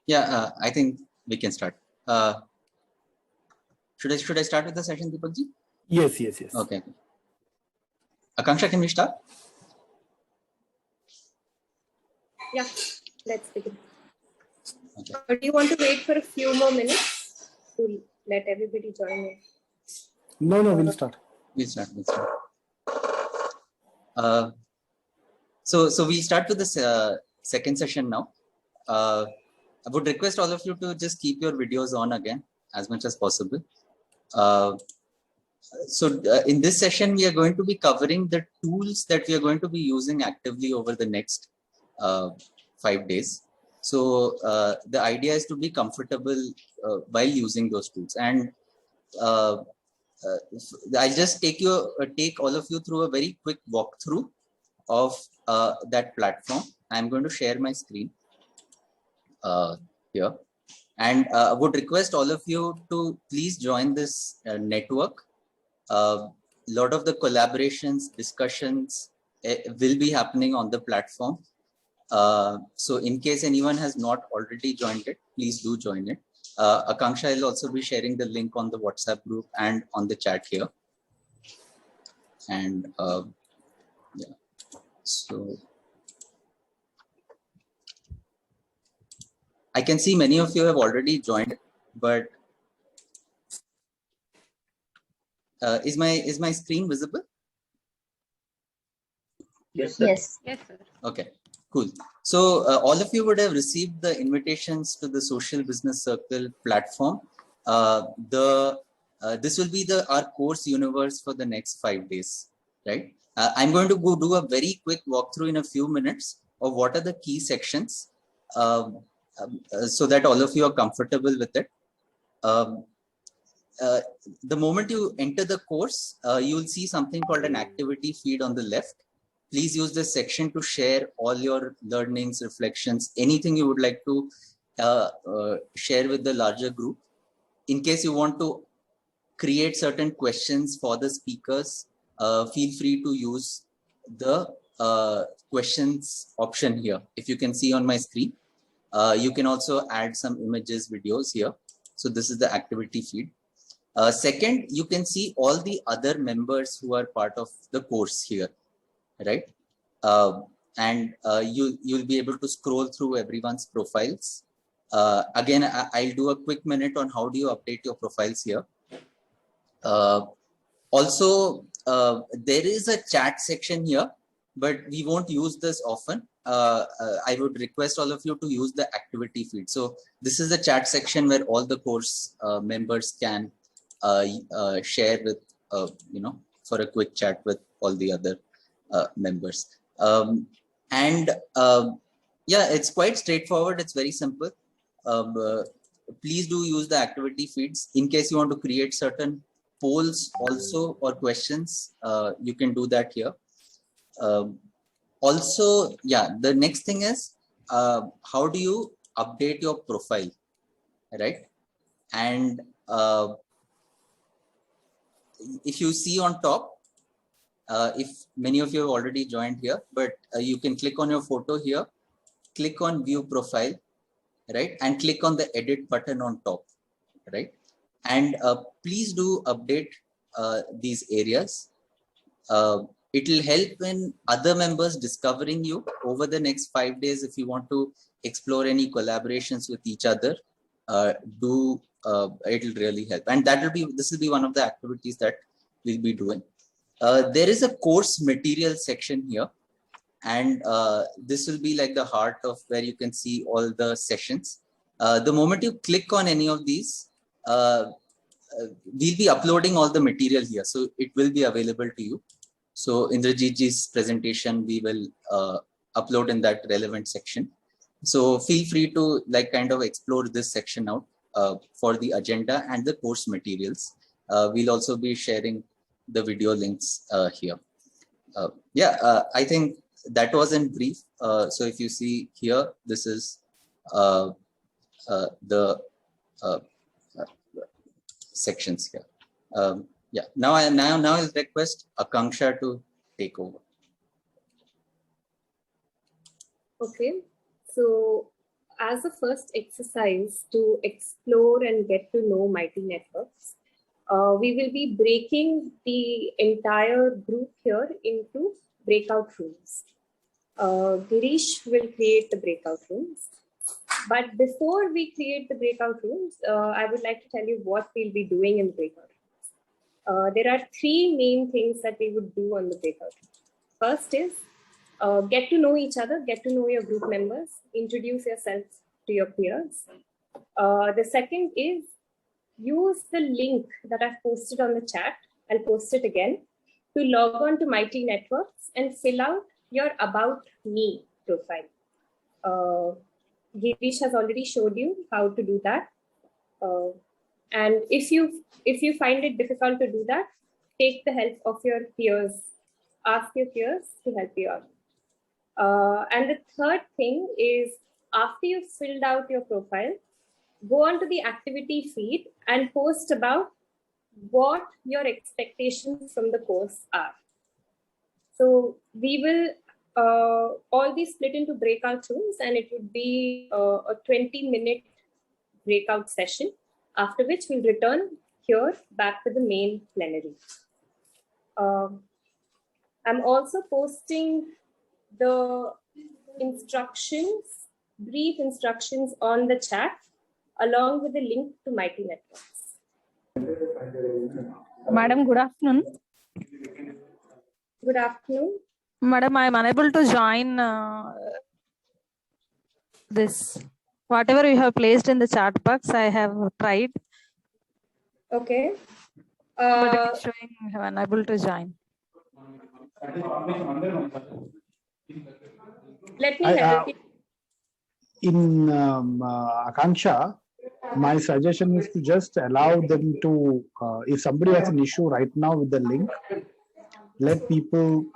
Yeah, I think we can start. Should I start with the session, Deepak ji? Yes. Okay. Akanksha, can we start? Yeah, let's begin. Okay. Or do you want to wait for a few more minutes to let everybody join in? No, we'll start. We'll start. So we start with the second session now. I would request all of you to just keep your videos on again as much as possible. In this session, we are going to be covering the tools that we are going to be using actively over the next 5 days. So the idea is to be comfortable while using those tools. And I'll just take all of you through a very quick walkthrough of that platform. I'm going to share my screen here. And I would request all of you to please join this network. A lot of the collaborations, discussions will be happening on the platform. So in case anyone has not already joined it, please do join it. Akanksha will also be sharing the link on the WhatsApp group and on the chat here. And yeah, so I can see many of you have already joined, but is my screen visible? Yes, sir. Yes, sir. Okay, cool. So all of you would have received the invitations to the Social Business Circle platform. This will be our course universe for the next 5 days, right? I'm going to go do a very quick walkthrough in a few minutes of what are the key sections, so that all of you are comfortable with it. The moment you enter the course, you will see something called an activity feed on the left. Please use this section to share all your learnings, reflections, anything you would like to share with the larger group. In case you want to create certain questions for the speakers, feel free to use the questions option here. If you can see on my screen, you can also add some images, videos here. So this is the activity feed. Second, you can see all the other members who are part of the course here, right? And you'll be able to scroll through everyone's profiles. Again, I'll do a quick minute on how do you update your profiles here. Also, there is a chat section here, but we won't use this often. I would request all of you to use the activity feed. So this is the chat section where all the course members can share with, for a quick chat with all the other members. Yeah, it's quite straightforward. It's very simple. Please do use the activity feeds. In case you want to create certain polls also or questions, you can do that here. Also, yeah, the next thing is how do you update your profile, right? And if you see on top, if many of you have already joined here, but you can click on your photo here, click on view profile, right? And click on the edit button on top, right? And please do update these areas. It will help in other members discovering you over the next 5 days. If you want to explore any collaborations with each other, it will really help. And this will be one of the activities that we'll be doing. There is a course material section here, and this will be like the heart of where you can see all the sessions. The moment you click on any of these, we'll be uploading all the material here, so it will be available to you. So Indrajitji's presentation we will upload in that relevant section. So feel free to kind of explore this section out for the agenda and the course materials. We'll also be sharing the video links here. I think that was in brief. So if you see here, this is the sections here. Yeah, now I'll request Akanksha to take over. Okay, so as a first exercise to explore and get to know Mighty Networks, we will be breaking the entire group here into breakout rooms. Girish will create the breakout rooms. But before we create the breakout rooms, I would like to tell you what we'll be doing in the breakout rooms. There are three main things that we would do on the breakout rooms. First is get to know each other, get to know your group members, introduce yourselves to your peers. The second is use the link that I've posted on the chat. I'll post it again to log on to Mighty Networks and fill out your About Me profile. Girish has already showed you how to do that. And if you find it difficult to do that, take the help of your peers. Ask your peers to help you out. And the third thing is, after you've filled out your profile, go on to the activity feed and post about what your expectations from the course are. So we will all be split into breakout rooms, and it would be a 20-minute breakout session, after which we'll return here back to the main plenary. I'm also posting the instructions, brief instructions on the chat, along with the link to Mighty Networks. Madam, good afternoon. Good afternoon. Madam, I am unable to join this. Whatever you have placed in the chat box, I have tried. Okay. But it is showing I am unable to join. Let me help you. In Akanksha, my suggestion is to just allow them to, if somebody has an issue right now with the link, let people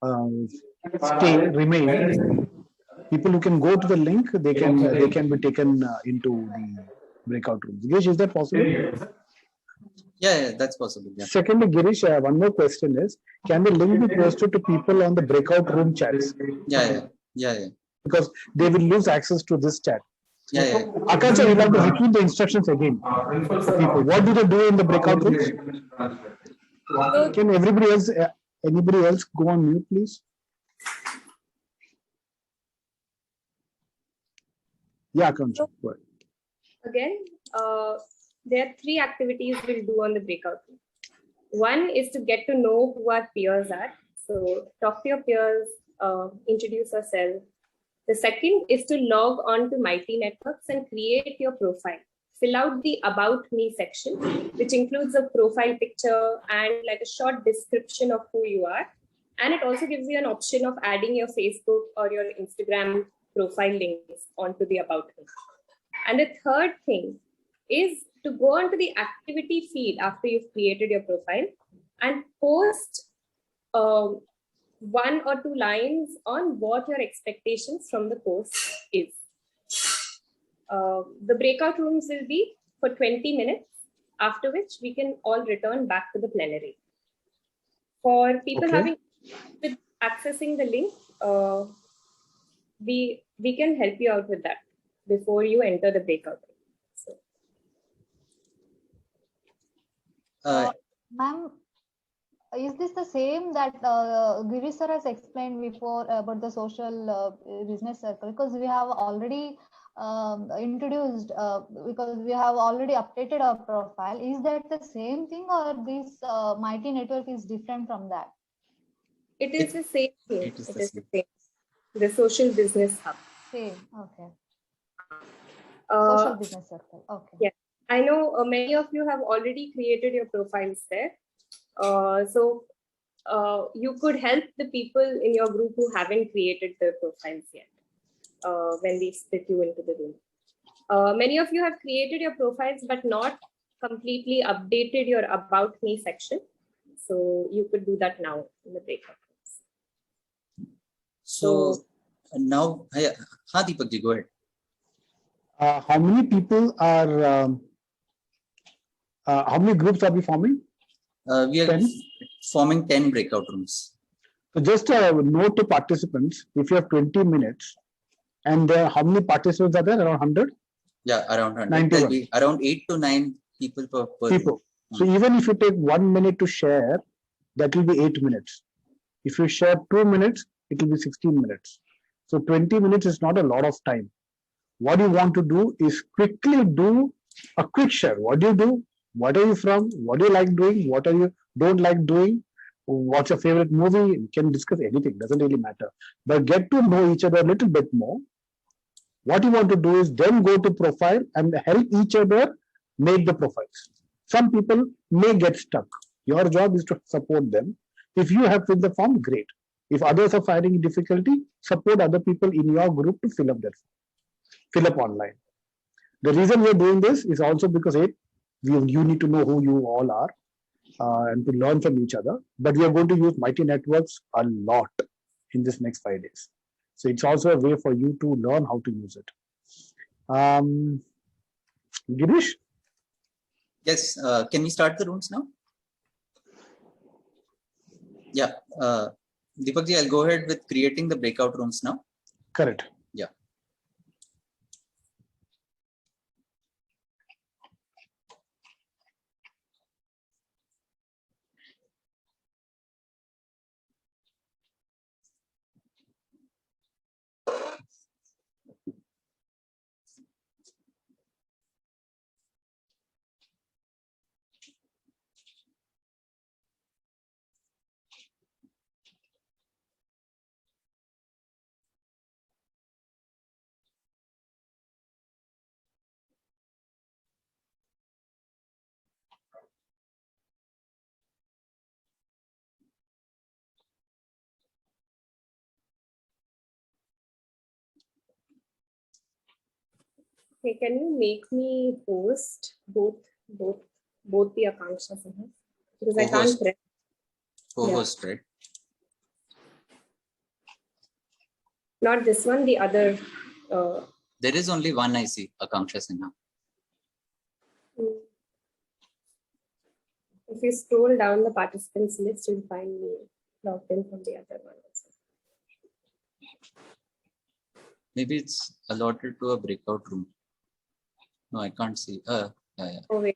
remain. People who can go to the link, they can be taken into the breakout rooms. Girish, is that possible? Yeah, that's possible. Yeah. Secondly, Girish, one more question is, can the link be posted to people on the breakout room chats? Yeah. Because they will lose access to this chat. Yeah. Akansha, you'll have to repeat the instructions again for people. What do they do in the breakout rooms? Can anybody else go on mute, please? Yeah, Akansha. Go ahead. Again, there are three activities we'll do on the breakout room. One is to get to know who our peers are. So talk to your peers, introduce yourself. The second is to log on to Mighty Networks and create your profile. Fill out the About Me section, which includes a profile picture and like a short description of who you are. And it also gives you an option of adding your Facebook or your Instagram profile links onto the About Me. And the third thing is to go onto the activity feed after you've created your profile and post one or two lines on what your expectations from the course is. The breakout rooms will be for 20 minutes, after which we can all return back to the plenary. For people having with accessing the link, we can help you out with that before you enter the breakout room. So. Ma'am, is this the same that Girish sir has explained before about the social business circle? Because we have already introduced, because we have already updated our profile. Is that the same thing, or this Mighty Network is different from that? It is the same thing. It is the same. The social business hub. Same, okay. Social business circle, okay. Yeah, I know many of you have already created your profiles there. So you could help the people in your group who haven't created their profiles yet when we split you into the room. Many of you have created your profiles but not completely updated your About Me section. So you could do that now in the breakout rooms. So now, Deepak ji, go ahead. How many people are, how many groups are we forming? We are 10? forming 10 breakout rooms. So just a note to participants, if you have 20 minutes, And there, how many participants are there? Around 100 Yeah, around 100. 91. There'll be around 8 to 9 people per people. So Hmm. even if you take 1 minute to share, that will be 8 minutes. If you share 2 minutes, it will be 16 minutes. So 20 minutes is not a lot of time. What you want to do is quickly do a quick share. What do you do? What are you from? What do you like doing? What are you don't like doing? What's your favorite movie? You can discuss anything, doesn't really matter. But get to know each other a little bit more. What you want to do is then go to profile and help each other make the profiles. Some people may get stuck. Your job is to support them. If you have filled the form, great. If others are finding difficulty, support other people in your group to fill up their form. Fill up online. The reason we're doing this is also because you need to know who you all are and to learn from each other. But we are going to use Mighty Networks a lot in this next 5 days. So it's also a way for you to learn how to use it. Girish? Yes, can we start the rooms now? Yeah, Deepakji, I'll go ahead with creating the breakout rooms now. Correct. Yeah. Okay, can you make me host both the Akanksha Sahas? Because I can't Co-host. press. Co-host, right? Not this one, the other. There is only one I see, Akanksha Sinha. If you scroll down the participants list, you'll find me logged in from the other one also. Maybe it's allotted to a breakout room. No, I can't see. Yeah. Oh, wait.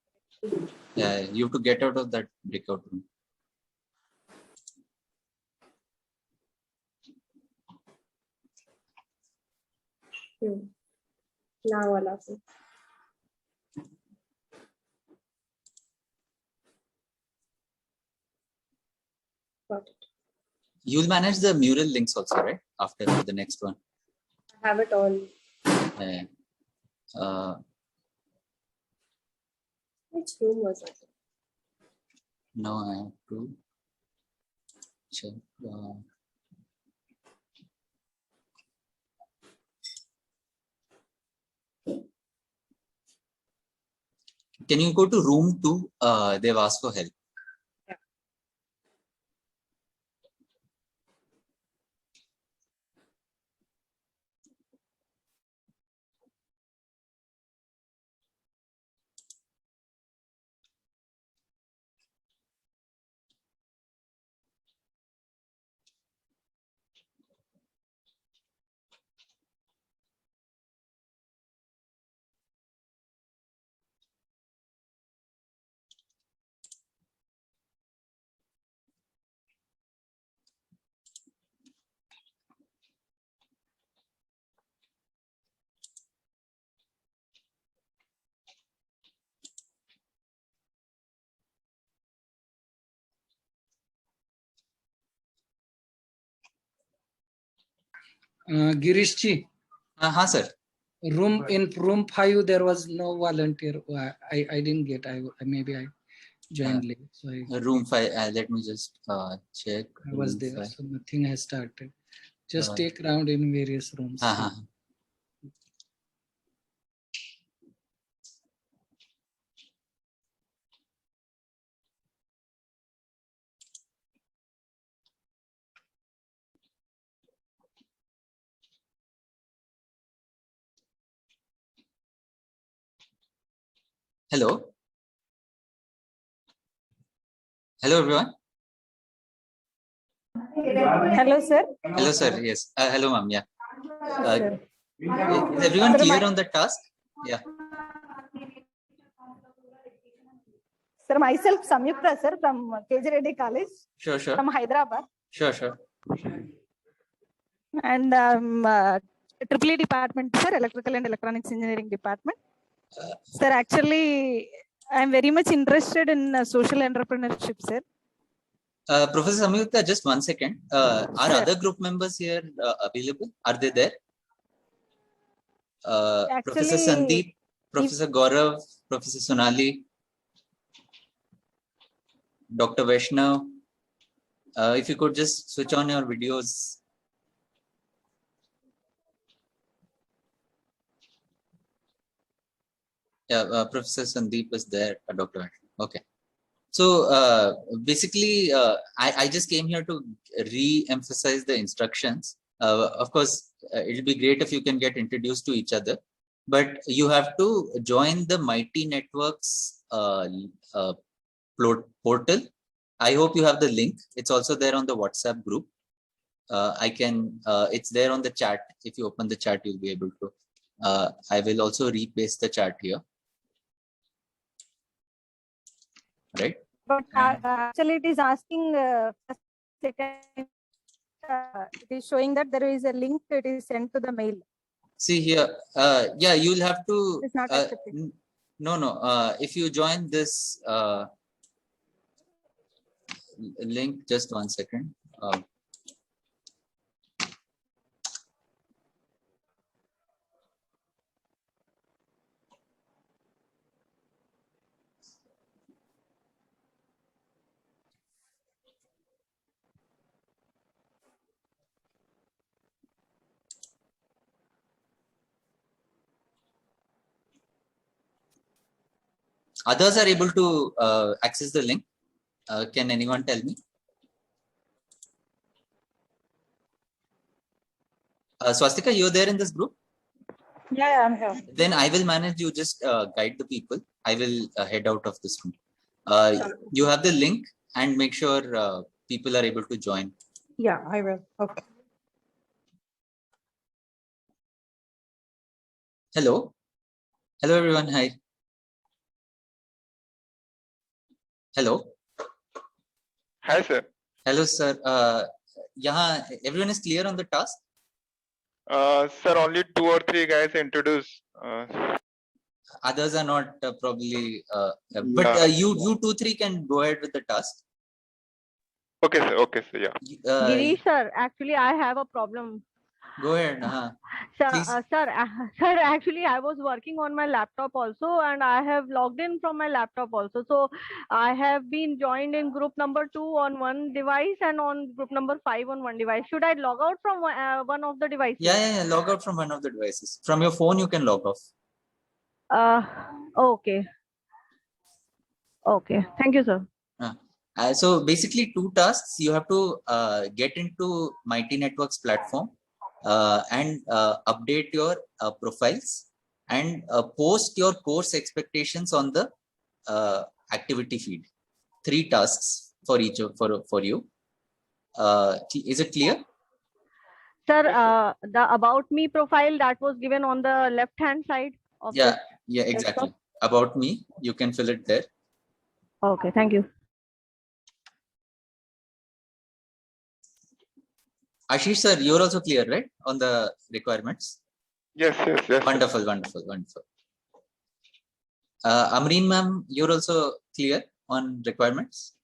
Yeah, you have to get out of that breakout room. Now allow me. Got it. You'll manage the mural links also, right? After the next one. I have it all. Which room was it? Now I have to check. Can you go to room 2? They've asked for help. Yeah. Girish ji, Sir. in room 5 there was no volunteer. I didn't get. Maybe I joined late. So Room 5. Let me just check. I was there, 5. so nothing has started. Just take round in various rooms. Hello. Hello, everyone. Hello, sir. Hello, sir. Yes. Hello, ma'am. Yeah. Is everyone clear on the task? Yeah. Sir, myself Samyukta sir from KJ Reddy College Sure, sure. from Hyderabad, Sure, sure. And EEE department, sir, Electrical and Electronics Engineering department. Sir, actually, I'm very much interested in social entrepreneurship, sir. Professor Samyukta, just 1 second. Are Sure. other group members here available? Are they there? Professor Actually, Sandeep, Professor Gaurav, Professor Sonali, Dr. Vaishnav. If you could just switch on your videos. Yeah, Professor Sandeep is there, Dr. Vaishnav. Okay. So basically, I just came here to re-emphasize the instructions. Of course, it'll be great if you can get introduced to each other, but you have to join the Mighty Networks portal. I hope you have the link. It's also there on the WhatsApp group. It's there on the chat. If you open the chat, you'll be able to. I will also repaste the chat here. Right. but actually it is asking. It is showing that there is a link. It is sent to the mail. See here, yeah, you'll have to. It's not accepted. No. If you join this link, just 1 second. Others are able to access the link. Can anyone tell me? Swastika, you're there in this group? Yeah, I'm here. Then I will manage. You just guide the people. I will head out of this room. You have the link and make sure people are able to join. Yeah, I will. Okay. Hello. Hello, everyone. Hi. Hello. Hi, sir. Hello, sir. Everyone is clear on the task? Sir, only 2 or 3 guys introduced. Others are not probably. But you 2-3 can go ahead with the task. Okay, sir. Okay, sir. Yeah. Girish sir, actually I have a problem. Go ahead. Please. Sir, actually I was working on my laptop also, and I have logged in from my laptop also. So I have been joined in group number 2 on one device and on group number 5 on one device. Should I log out from one of the devices? Yeah. Log out from one of the devices. From your phone, you can log off. Okay. Okay. Thank you, sir. So basically 2 tasks. You have to get into Mighty Networks platform and update your profiles and post your course expectations on the activity feed. 3 tasks for each for you. Is it clear? Sir, the about me profile that was given on the left hand side of Yeah, exactly. desktop. About me, you can fill it there. Okay, thank you. Ashish sir, you're also clear, right, on the requirements? Yes. Wonderful. Amreen ma'am, you're also clear on requirements?